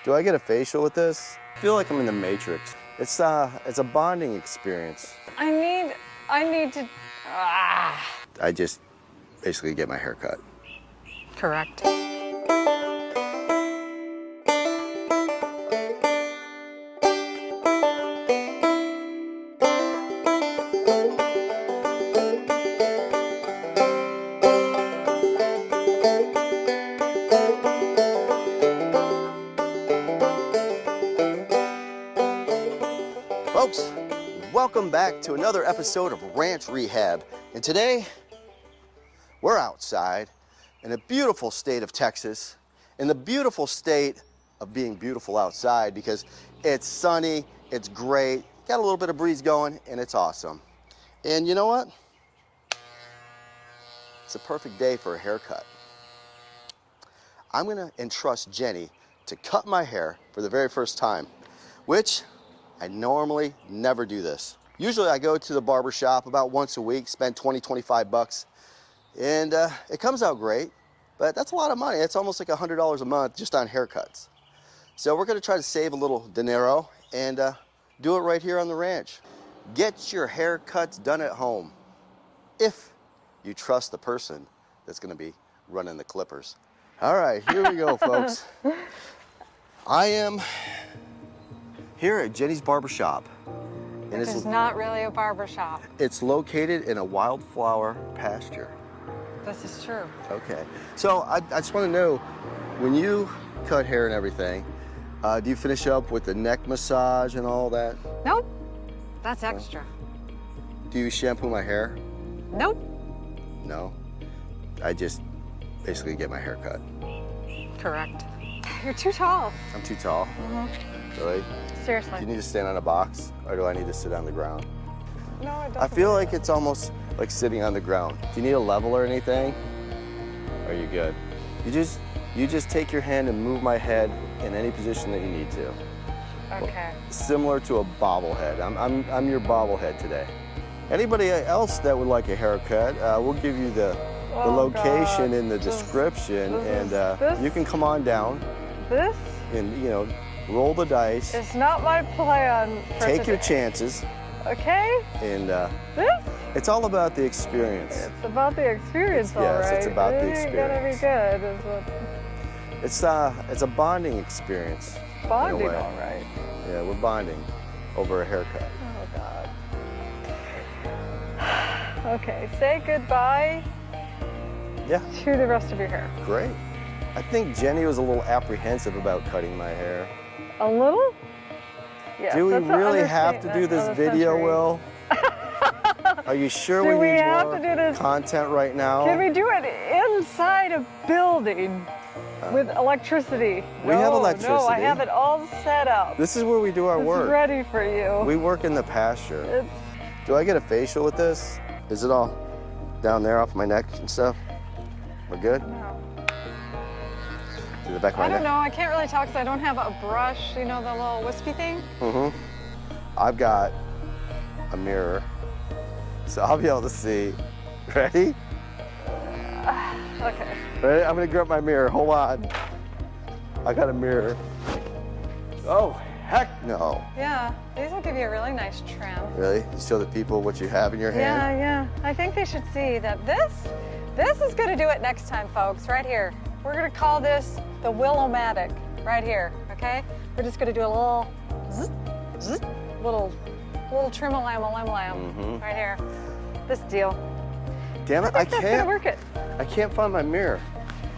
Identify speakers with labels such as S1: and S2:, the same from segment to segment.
S1: Do I get a facial with this? I feel like I'm in the Matrix. It's a bonding experience.
S2: I need to,
S1: I just basically get my hair cut.
S2: Correct.
S1: Folks, welcome back to another episode of Ranch Rehab. And today, we're outside in a beautiful state of Texas, in the beautiful state of being beautiful outside because it's sunny, it's great, got a little bit of breeze going, and it's awesome. And you know what? It's a perfect day for a haircut. I'm gonna entrust Jenny to cut my hair for the very first time, which I normally never do this. Usually I go to the barber shop about once a week, spend 20, 25 bucks, and it comes out great, but that's a lot of money. It's almost like $100 a month just on haircuts. So we're gonna try to save a little dinero and do it right here on the ranch. Get your haircuts done at home, if you trust the person that's gonna be running the clippers. All right, here we go, folks. I am here at Jenny's barbershop. And
S2: This is not really a barber shop.
S1: It's located in a wildflower pasture.
S2: This is true.
S1: Okay. So I just want to know, when you cut hair and everything, do you finish up with the neck massage and all that?
S2: Nope. That's extra.
S1: Do you shampoo my hair?
S2: Nope.
S1: No. I just basically get my hair cut.
S2: Correct. You're too tall.
S1: I'm too tall?
S2: Mm-hmm.
S1: Really?
S2: Seriously.
S1: Do you need to stand on a box, or do I need to sit on the ground?
S2: No, it doesn't.
S1: I feel like it's almost like sitting on the ground. Do you need a level or anything? Are you good? You just take your hand and move my head in any position that you need to.
S2: Okay.
S1: Similar to a bobblehead. I'm your bobblehead today. Anybody else that would like a haircut, we'll give you the location in the description, and you can come on down.
S2: This
S1: And roll the dice.
S2: is not my plan for
S1: Take
S2: today.
S1: your chances.
S2: Okay?
S1: And
S2: This?
S1: it's all about the experience.
S2: It's about the experience, all
S1: Yes,
S2: right.
S1: it's about the
S2: It ain't gonna be
S1: experience.
S2: good. Is what
S1: It's a bonding experience.
S2: bonding,
S1: in a way.
S2: all right.
S1: Yeah, we're bonding over a haircut.
S2: Oh, God. Okay, say goodbye
S1: Yeah,
S2: to the rest of your hair.
S1: great. I think Jenny was a little apprehensive about cutting my hair.
S2: A little? Yes,
S1: Do we
S2: that's an
S1: really have to do
S2: understatement
S1: this
S2: of the
S1: video,
S2: century.
S1: Will? Are you sure
S2: Do
S1: we
S2: we
S1: need
S2: have
S1: more
S2: to do this?
S1: content right now?
S2: Can we do it inside a building with electricity?
S1: We have
S2: No, I
S1: electricity.
S2: have it all set up.
S1: This is where we do our
S2: It's
S1: work.
S2: ready for you.
S1: We work in the pasture.
S2: It's
S1: Do I get a facial with this? Is it all down there off my neck and stuff? We're good?
S2: no.
S1: To the back of my
S2: I don't
S1: neck?
S2: know. I can't really talk because I don't have a brush. You know, the little wispy thing?
S1: Mm-hmm. I've got a mirror, so I'll be able to see. Ready?
S2: Okay.
S1: Ready? I'm gonna grab my mirror. Hold on. I got a mirror. Oh, heck no.
S2: Yeah, these will give you a really nice trim.
S1: Really? You show the people what you have in your hand?
S2: Yeah. I think they should see that this is gonna do it next time, folks, right here. We're gonna call this the Willow-matic, right here, okay? We're just gonna do a little zzz, zzz, little trim-a-lam, right here. This deal.
S1: Damn it,
S2: I think that's gonna work it.
S1: I can't find my mirror.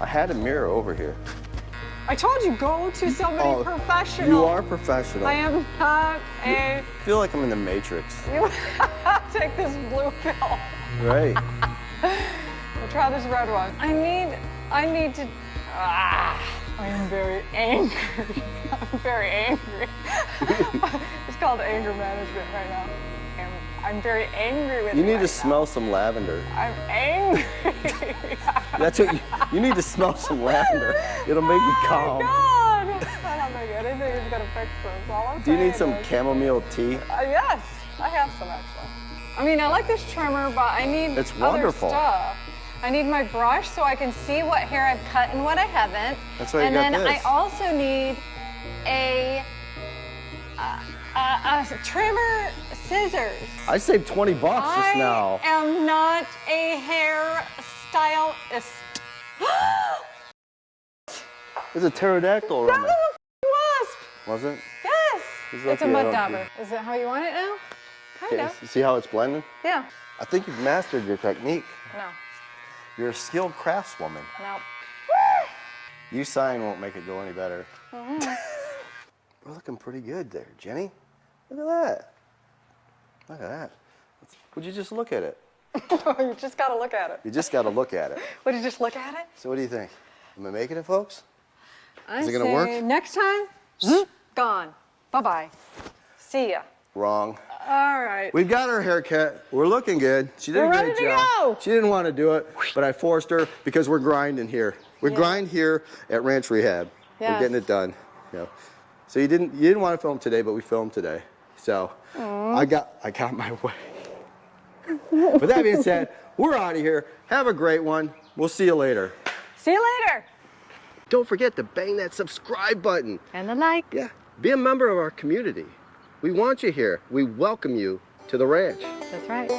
S1: I had a mirror over here.
S2: I told you, go to somebody professional.
S1: You are professional.
S2: I am not a,
S1: I feel like I'm in the Matrix.
S2: you take this blue pill.
S1: Right.
S2: We'll try this red one. I need to, I am very angry. I'm very angry. It's called anger management right now. I'm very angry with
S1: You need
S2: right
S1: to smell some lavender.
S2: I'm angry.
S1: That's what you need to smell some lavender. It'll make you calm.
S2: Oh, God. I don't think anything is going to fix this. All I'm
S1: Do you need
S2: saying
S1: some
S2: is-
S1: chamomile tea?
S2: Yes, I have some actually. I mean, I like this trimmer, but I need
S1: It's
S2: other
S1: wonderful.
S2: stuff. I need my brush so I can see what hair I've cut and what I haven't.
S1: That's why you
S2: and
S1: got
S2: then
S1: this.
S2: I also need a trimmer scissors.
S1: I saved 20 bucks just now.
S2: I am not a hair stylist.
S1: There's a pterodactyl
S2: That
S1: around
S2: was
S1: there.
S2: a wasp.
S1: Was it?
S2: Yes.
S1: It's
S2: It's a
S1: okay, I
S2: mud
S1: don't
S2: dauber.
S1: care.
S2: Is that how you want it now? Kind
S1: Okay,
S2: of.
S1: you see how it's blending?
S2: Yeah.
S1: I think you've mastered your technique.
S2: No.
S1: You're a skilled craftswoman.
S2: No.
S1: You sighing won't make it go any better. We're looking pretty good there, Jenny. Look at that. Look at that. Would you just look at it?
S2: You just got to look at it.
S1: You just got to look at it.
S2: Would you just look at it?
S1: So what do you think? Am I making it, folks?
S2: I
S1: Is it gonna work?
S2: Next time, gone. Bye-bye. See ya.
S1: Wrong.
S2: All right.
S1: We've got her haircut. We're looking good. She did
S2: We're
S1: a
S2: ready
S1: great
S2: to
S1: job.
S2: go.
S1: She didn't want to do it, but I forced her because we're grinding here. We grind here at Ranch Rehab.
S2: Yes.
S1: We're getting it done. You know. So you didn't want to film today, but we filmed today. So I got my way. With that being said, we're out of here. Have a great one. We'll see you later.
S2: See you later.
S1: Don't forget to bang that subscribe button.
S2: And the like.
S1: Yeah. Be a member of our community. We want you here. We welcome you to the ranch.
S2: That's right.